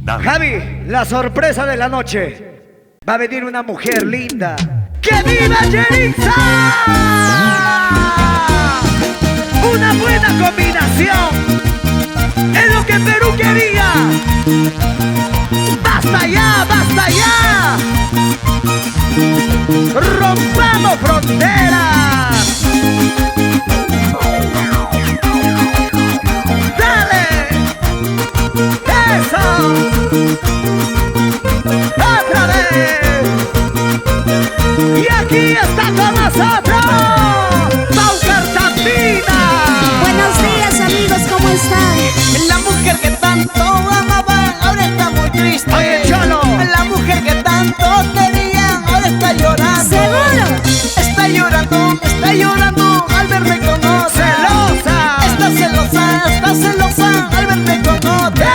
Javi, la sorpresa de la noche. Va a venir una mujer linda. ¡Que viva Yelitza! Una buena combinación. Es lo que Perú quería. ¡Basta ya, basta ya! ¡Rompamos fronteras! ¡Dale! ¡Eso! ¡Otra vez! Y aquí está con nosotros Paucartambina. Buenos días, amigos, ¿cómo están? La mujer que tanto amaban ahora está muy triste. Oye, Cholo. La mujer que tanto querían ahora está llorando. ¿Seguro? Está llorando al verme con otra. ¡Celosa! Está celosa al verme con otra.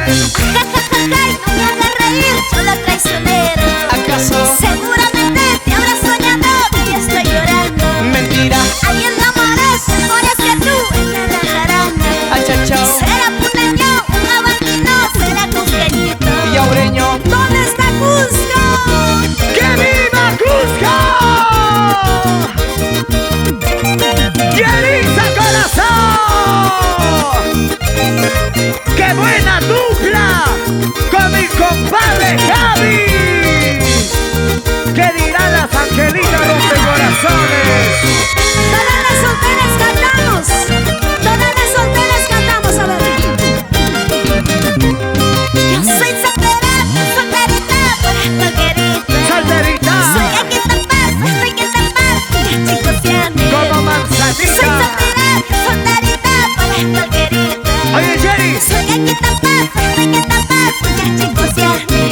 Ay, no me hagas reír, chola traicionero. ¿Acaso? Seguramente te habrás soñado que yo estoy llorando. Mentira. Alguien enamorado, mejores que tú, en la jarana. Achachao. Será puneño, un abanquino, será cusqueñito. Y aureño. ¿Dónde está Cusco? ¡Que viva Cusco! ¡Yelitza corazón! ¡Qué buena dupla con mi compadre Javi! ¿Qué dirán las angelitas rompecorazones? Todas las solteras cantamos. Todas las solteras cantamos, a ver. Yo soy soltera, solterita, solterita. ¡Solterita! Soy aquí tapaz, soy que tapaz, ya chicos ya me. ¡Como Soy manzanita! soltera, solterita, solterita. ¡Oye, Jerry! Soy aquí tapaz, soy que tapaz, ya chicos ya me.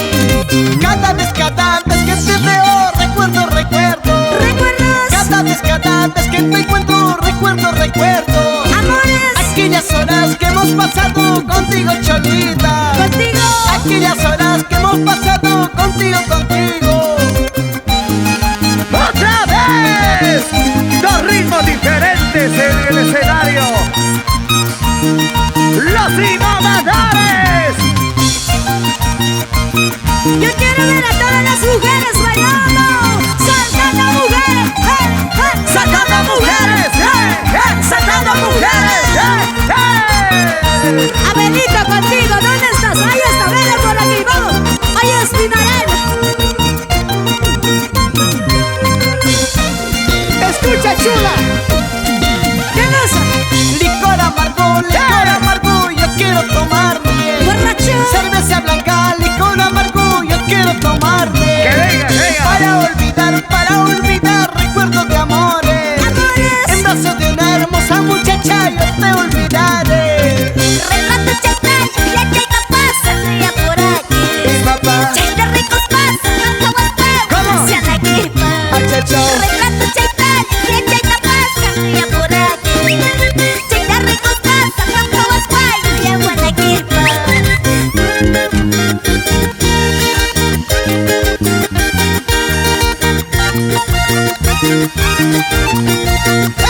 Cada vez que te veo recuerdo. ¿Recuerdos? Cada vez que te encuentro recuerdo. Amores. Aquellas horas que hemos pasado contigo, Cholita. Contigo. Aquellas horas que hemos pasado contigo. ¡Otra vez! Dos ritmos diferentes en el escenario. ¡Los innovadores! Yo quiero ver a todas las mujeres bailando. Saltando mujeres. ¡Sacando mujeres! ¡Sacando mujeres! Abelita, contigo, ¿dónde estás? Ahí está, vela por aquí, vamos. Ahí es mi naranja. Escucha, chula. ¿Qué cosa? Licor amargo, yo quiero tomarme. Borracho. Cerveza blanca, licor amargo, yo quiero tomarme. ¡Que venga, venga! Para olvidar recuerdos de amores. En brazos de una hermosa muchacha yo te olvidaré. Relato chacal, ya chaita pasa, ya por aquí. Papá, Chaita ricos pasa, no ¿Cómo? sean aquí. achachao. Relato chaita, ya chaita pasa, ya por aquí. Chaita ricos pasa, no ya por aquí.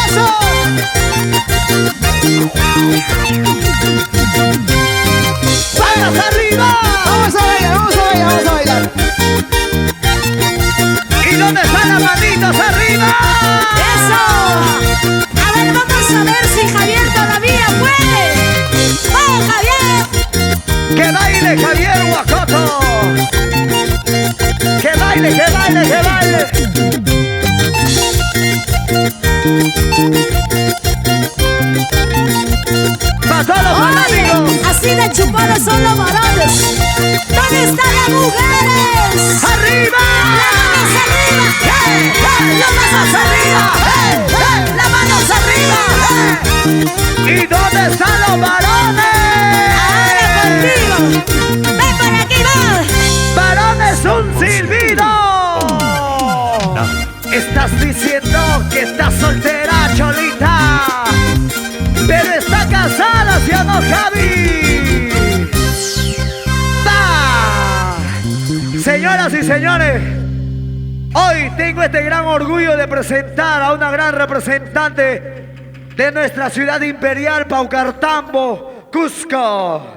¡Eso! ¡Palmas arriba! Vamos a bailar. ¿Y dónde están las manitos arriba? ¡Eso! A ver, vamos a ver si Javier todavía puede. ¡Vamos, Javier! ¡Que baile Javier Huacoto! ¡Que baile, que baile, que baile! ¡Para todos los fanáticos! Oye, así de chupadas son los varones. ¿Dónde están las mujeres? ¡Arriba! ¡Las manos arriba! ¡Hey, hey! ¡Las manos arriba! ¡Hey, hey! ¡Las manos arriba! ¡Hey! ¿Y dónde están los varones? Ahora contigo. Ven por aquí, va. ¡Varones, un silbido! Estás diciendo que estás soltera, Cholita, pero está casada, ¿sí o no, Javi? ¡Va! Señoras y señores, hoy tengo este gran orgullo de presentar a una gran representante de nuestra ciudad imperial, Paucartambo, Cusco.